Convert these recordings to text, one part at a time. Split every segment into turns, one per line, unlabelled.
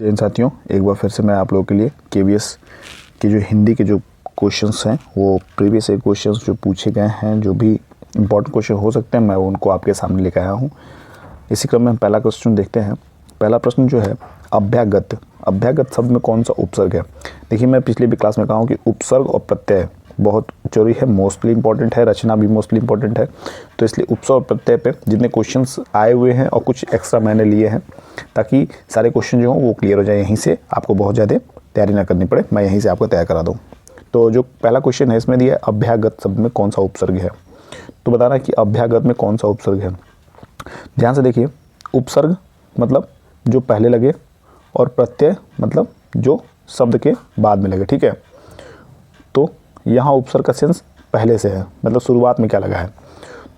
जय हिंद साथियों, एक बार फिर से मैं आप लोगों के लिए केवीएस के जो हिंदी के जो क्वेश्चंस हैं वो प्रीवियस ईयर क्वेश्चंस जो पूछे गए हैं, जो भी इंपॉर्टेंट क्वेश्चन हो सकते हैं, मैं उनको आपके सामने लेकर आया हूँ। इसी क्रम में हम पहला क्वेश्चन देखते हैं। पहला प्रश्न जो है, अभ्यागत शब्द में कौन सा उपसर्ग है। देखिए, मैं पिछली भी क्लास में कहा हूँ कि उपसर्ग और प्रत्यय बहुत जरूरी है, मोस्टली इंपॉर्टेंट है, रचना भी मोस्टली इंपॉर्टेंट है। तो इसलिए उपसर्ग और प्रत्यय पे जितने क्वेश्चंस आए हुए हैं और कुछ एक्स्ट्रा मैंने लिए हैं ताकि सारे क्वेश्चन जो हों वो क्लियर हो जाए, यहीं से आपको बहुत ज़्यादा तैयारी ना करनी पड़े, मैं यहीं से आपको तैयार करा दूँ। तो जो पहला क्वेश्चन है इसमें दिया है, अभ्यागत शब्द में कौन सा उपसर्ग है। तो बताना कि अभ्यागत में कौन सा उपसर्ग है। ध्यान से देखिए, उपसर्ग मतलब जो पहले लगे और प्रत्यय मतलब जो शब्द के बाद में लगे, ठीक है। तो यहाँ उपसर्ग का सेंस पहले से है, मतलब शुरुआत में क्या लगा है।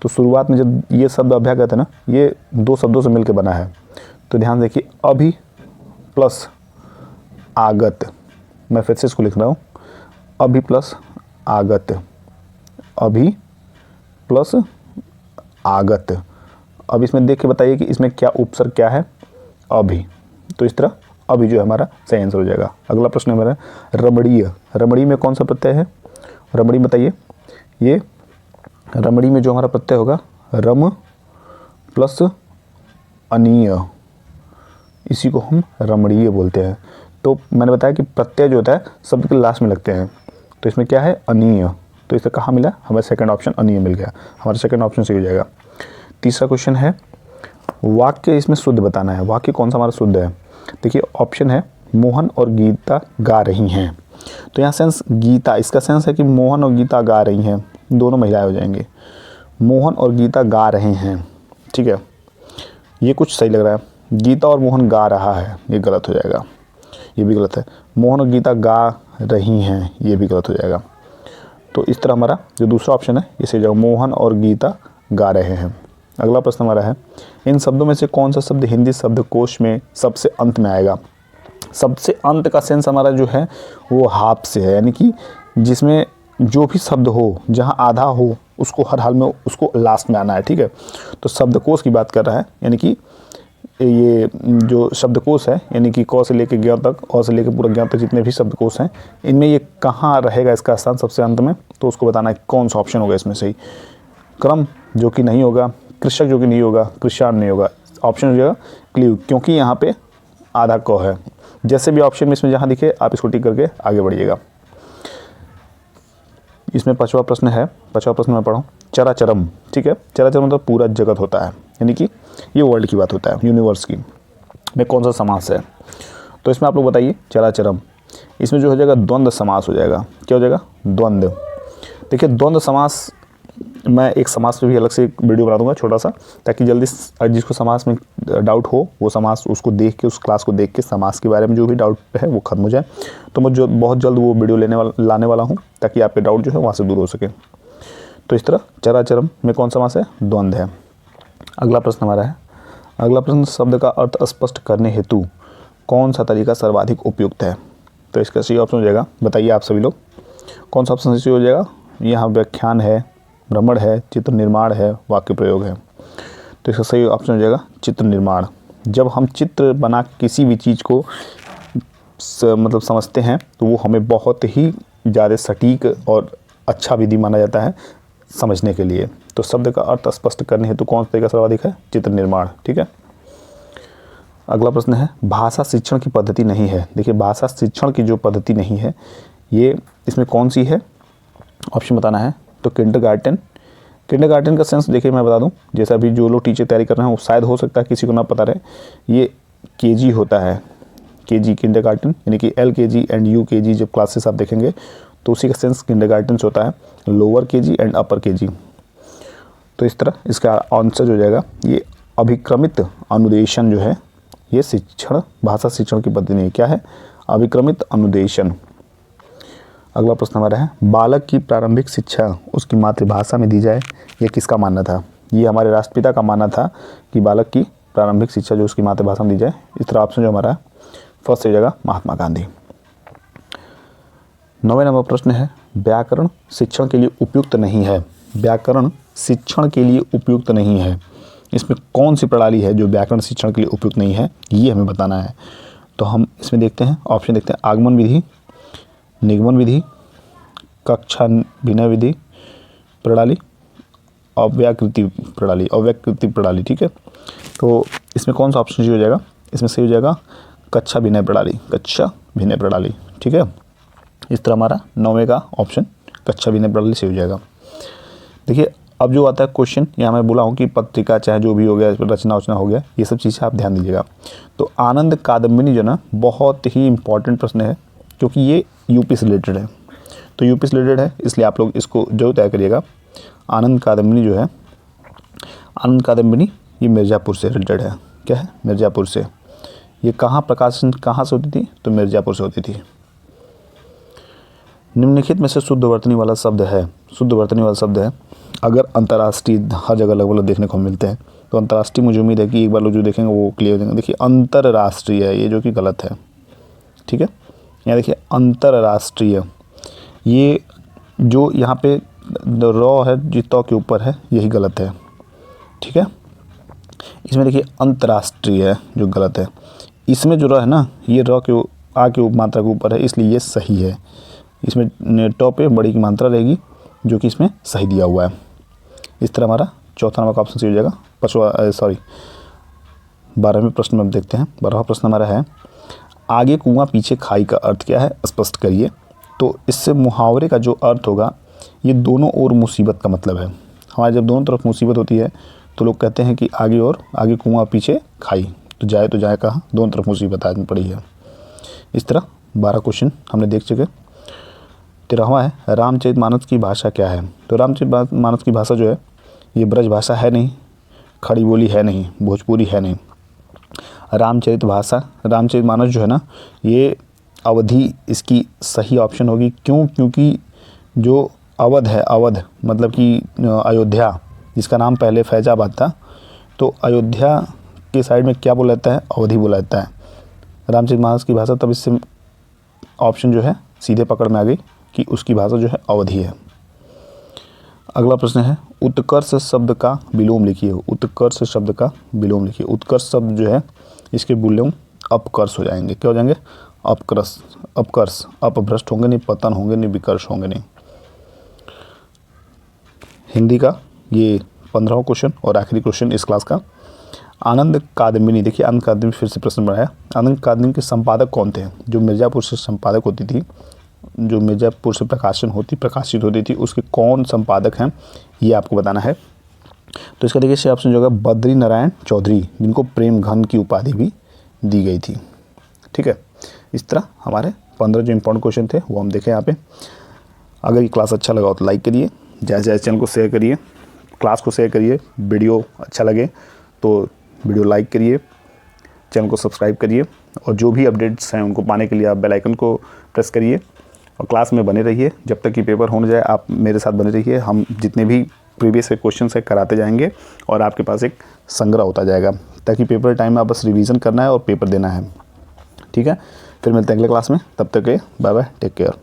तो शुरुआत में जब ये शब्द अभ्यागत है ना, ये दो शब्दों से मिलकर बना है। तो ध्यान देखिए, अभि प्लस आगत, मैं फिर से इसको लिख रहा हूँ, अभि प्लस आगत, अभि प्लस आगत। अब इसमें देख के बताइए कि इसमें क्या उपसर्ग क्या है, अभि। तो इस तरह अभि जो है हमारा सही आंसर हो जाएगा। अगला प्रश्न है हमारा, रमणीय। रमणीय में कौन सा प्रत्यय है, रमणीय बताइए। ये रमणीय में जो हमारा प्रत्यय होगा, रम प्लस अनीय, इसी को हम रमणीय बोलते हैं। तो मैंने बताया कि प्रत्यय जो होता है शब्द के लास्ट में लगते हैं। तो इसमें क्या है, अनीय। तो इसे कहाँ मिला, हमें सेकंड ऑप्शन अनीय मिल गया, हमारा सेकंड ऑप्शन सही हो जाएगा। तीसरा क्वेश्चन है, वाक्य इसमें शुद्ध बताना है। वाक्य कौन सा हमारा शुद्ध है। देखिए, ऑप्शन है मोहन और गीता गा रही हैं। तो यहाँ सेंस गीता, इसका सेंस है कि मोहन और गीता गा रही हैं, दोनों महिलाएं हो जाएंगे। मोहन और गीता गा रहे हैं, ठीक है, ये कुछ सही लग रहा है। गीता और मोहन गा रहा है, ये गलत हो जाएगा, ये भी गलत है। मोहन और गीता गा रही हैं, ये भी गलत हो जाएगा। तो इस तरह हमारा जो दूसरा ऑप्शन है ये सही जाएगा, मोहन और गीता गा रहे हैं। अगला प्रश्न हमारा है, इन शब्दों में से कौन सा शब्द हिंदी शब्दकोश में सबसे अंत में आएगा। सबसे अंत का सेंस हमारा जो है वो हाफ से है, यानी कि जिसमें जो भी शब्द हो, जहां आधा हो, उसको हर हाल में उसको लास्ट में आना है, ठीक है। तो शब्दकोश की बात कर रहा है, यानी कि ये जो शब्दकोश है, यानी कि क से लेकर ज्ञ तक, अ से लेकर पूरा ज्ञ तक जितने भी शब्दकोश हैं, इनमें ये कहाँ रहेगा इसका स्थान सबसे अंत में। तो उसको बताना है कौन सा ऑप्शन होगा इसमें सही। क्रम जो कि नहीं होगा, कृषक जो कि नहीं होगा, कृषाण नहीं होगा, ऑप्शन हो जाएगा क्लीव, क्योंकि यहाँ पे आधा क है। जैसे भी ऑप्शन में इसमें जहाँ दिखे आप इसको टिक करके आगे बढ़िएगा। इसमें पांचवा प्रश्न है, पांचवा प्रश्न मैं पढ़ूँ, चराचरम, ठीक है। चराचरम मतलब पूरा जगत होता है, यानी कि ये वर्ल्ड की बात होता है, यूनिवर्स की, में कौन सा समास है। तो इसमें आप लोग बताइए, चराचरम, इसमें जो हो जाएगा द्वंद्व समास हो जाएगा। क्या हो जाएगा, द्वंद्व। देखिए, द्वंद्व समास मैं एक समास पे भी अलग से एक वीडियो बना दूंगा छोटा सा, ताकि जल्दी जिसको समास में डाउट हो वो समास उसको देख के, उस क्लास को देख के समास के बारे में जो भी डाउट है वो खत्म हो जाए। तो मैं जो बहुत जल्द वो वीडियो लाने वाला हूँ, ताकि आपके डाउट जो है वहाँ से दूर हो सके। तो इस तरह चराचरम में कौन समास है, द्वंद्व है। अगला प्रश्न हमारा है, अगला प्रश्न, शब्द का अर्थ स्पष्ट करने हेतु कौन सा तरीका सर्वाधिक उपयुक्त है। तो इसका सही ऑप्शन हो जाएगा, बताइए आप सभी लोग कौन सा ऑप्शन सही हो जाएगा। यहाँ व्याख्यान है, भ्रमण है, चित्र निर्माण है, वाक्य प्रयोग है। तो इसका सही ऑप्शन हो जाएगा चित्र निर्माण। जब हम चित्र बना किसी भी चीज़ को मतलब समझते हैं तो वो हमें बहुत ही ज़्यादा सटीक और अच्छा विधि माना जाता है समझने के लिए। तो शब्द का अर्थ स्पष्ट करने हेतु कौन सा तरीका सर्वाधिक है, चित्र निर्माण, ठीक है। अगला प्रश्न है, भाषा शिक्षण की पद्धति नहीं है। देखिए, भाषा शिक्षण की जो पद्धति नहीं है ये इसमें कौन सी है, ऑप्शन बताना है। तो किंडरगार्टन, किंडरगार्टन का सेंस देखिए मैं बता दूं, जैसा अभी जो लोग टीचर तैयारी कर रहे हैं वो शायद हो सकता है किसी को ना पता रहे, ये केजी होता है, केजी किंडरगार्टन, यानी कि एलकेजी एंड यूकेजी जब क्लासेस आप देखेंगे तो उसी का सेंस किंडरगार्टन से होता है, lower KG and upper KG. तो इस तरह इसका आंसर हो जाएगा, ये अभिक्रमित अनुदेशन जो है ये शिक्षण, भाषा शिक्षण की पद्धति नहीं, क्या है, अभिक्रमित अनुदेशन। अगला प्रश्न हमारा है, बालक की प्रारंभिक शिक्षा उसकी मातृभाषा में दी जाए, ये किसका मानना था। ये हमारे राष्ट्रपिता का मानना था कि बालक की प्रारंभिक शिक्षा जो उसकी मातृभाषा में दी जाए। इस तरह ऑप्शन जो हमारा फर्स्ट हो जाएगा महात्मा गांधी। 9वें नंबर प्रश्न है, व्याकरण शिक्षण के लिए उपयुक्त नहीं है। व्याकरण शिक्षण के लिए उपयुक्त नहीं है, इसमें कौन सी प्रणाली है जो व्याकरण शिक्षण के लिए उपयुक्त नहीं है, ये हमें बताना है। तो हम इसमें देखते हैं, ऑप्शन देखते हैं, आगमन विधि, निगमन विधि, कक्षा भिन्न विधि प्रणाली, अव्याकृति प्रणाली। ठीक है, तो इसमें कौन सा ऑप्शन सही हो जाएगा? इसमें सही हो जाएगा कक्षा भिन्न प्रणाली। ठीक है, इस तरह हमारा 9वें का ऑप्शन कक्षा भिन्न प्रणाली सही हो जाएगा। देखिए अब जो आता है क्वेश्चन, यहाँ मैं बोला हूँ कि पत्रिका चाहे जो भी हो गया, रचना वचना हो गया, ये सब चीज़ें आप ध्यान दीजिएगा। तो आनंद कादम्बिनी जो ना बहुत ही इंपॉर्टेंट प्रश्न है, क्योंकि ये यूपी से रिलेटेड है। तो यूपी से रिलेटेड है, इसलिए आप लोग इसको जरूर तय करिएगा। आनंद कादम्बिनी जो है, आनंद कादम्बिनी ये मिर्ज़ापुर से रिलेटेड है। क्या है? मिर्ज़ापुर से। ये कहाँ प्रकाशन कहाँ से होती थी? तो मिर्ज़ापुर से होती थी। निम्नलिखित में से शुद्ध वर्तनी वाला शब्द है, अगर अंतर्राष्ट्रीय हर जगह लगभग देखने को मिलते हैं, तो अंतर्राष्ट्रीय मुझे उम्मीद है कि एक बार लोग जो देखेंगे वो क्लियर हो जाएंगे। देखिए अंतर्राष्ट्रीय है ये, जो कि गलत है। ठीक है, यहाँ देखिए अंतर्राष्ट्रीय, ये जो यहाँ पे रॉ है जो तो के ऊपर है, यही गलत है। ठीक है, इसमें देखिए अंतर्राष्ट्रीय है जो गलत है। इसमें जो रॉ है ना, ये रॉ के आ के मात्रा के ऊपर है, इसलिए ये सही है। इसमें टॉप पे बड़ी की मात्रा रहेगी, जो कि इसमें सही दिया हुआ है। इस तरह हमारा चौथा नंबर का ऑप्शन सही हो जाएगा। 12वें प्रश्न में हम देखते हैं। 12वां प्रश्न हमारा है, आगे कुआं पीछे खाई का अर्थ क्या है, स्पष्ट करिए। तो इससे मुहावरे का जो अर्थ होगा, ये दोनों ओर मुसीबत का मतलब है। हमारे जब दोनों तरफ मुसीबत होती है तो लोग कहते हैं कि आगे कुआं पीछे खाई, तो जाए कहाँ, दोनों तरफ मुसीबत आ पड़ी है। इस तरह 12 क्वेश्चन हमने देख चुके। 13वां है, रामचरितमानस की भाषा क्या है। तो रामचरितमानस की भाषा जो है, ये ब्रज भाषा है नहीं, खड़ी बोली है नहीं, भोजपुरी है नहीं। रामचरितमानस जो है ना, ये अवधी इसकी सही ऑप्शन होगी। क्यों? क्योंकि जो अवध है, अवध मतलब कि अयोध्या, जिसका नाम पहले फैजाबाद था, तो अयोध्या के साइड में क्या बोला जाता है? अवधी बोला जाता है। रामचरितमानस की भाषा, तब इससे ऑप्शन जो है सीधे पकड़ में आ गई कि उसकी भाषा जो है अवधी है। अगला प्रश्न है, उत्कर्ष शब्द का विलोम लिखिए। उत्कर्ष शब्द का विलोम लिखिए। उत्कर्ष शब्द जो है, इसके विलोम अपकर्ष हो जाएंगे। क्या हो जाएंगे? अपकर्ष। अपभ्रष्ट होंगे नहीं, पतन होंगे नहीं, विकर्ष होंगे नहीं। हिंदी का ये 15वां क्वेश्चन और आखिरी क्वेश्चन इस क्लास का। आनंद कादम्बिनी, देखिए आनंद कादम्बिनी फिर से प्रश्न बनाया। आनंद कादम्बिनी के संपादक कौन थे? जो मिर्ज़ापुर से संपादक होती थी, जो मिर्ज़ापुर से प्रकाशित होती थी, उसके कौन संपादक हैं, ये आपको बताना है। तो इसका देखिए ऑप्शन जो होगा बद्री नारायण चौधरी, जिनको प्रेम घन की उपाधि भी दी गई थी। ठीक है, इस तरह हमारे 15 जो इंपॉर्टेंट क्वेश्चन थे वो हम देखें यहाँ पे। अगर ये क्लास अच्छा लगा हो तो लाइक करिए, जैसे चैनल को शेयर करिए, क्लास को शेयर करिए। वीडियो अच्छा लगे तो वीडियो लाइक करिए, चैनल को सब्सक्राइब करिए, और जो भी अपडेट्स हैं उनको पाने के लिए आप बेल आइकन को प्रेस करिए और क्लास में बने रहिए। जब तक कि पेपर होने जाए आप मेरे साथ बने रहिए। हम जितने भी प्रीवियस के क्वेश्चन है कराते जाएंगे और आपके पास एक संग्रह होता जाएगा, ताकि पेपर टाइम में आप बस रिवीजन करना है और पेपर देना है। ठीक है, फिर मिलते हैं अगले क्लास में। तब तक के बाय बाय, टेक केयर।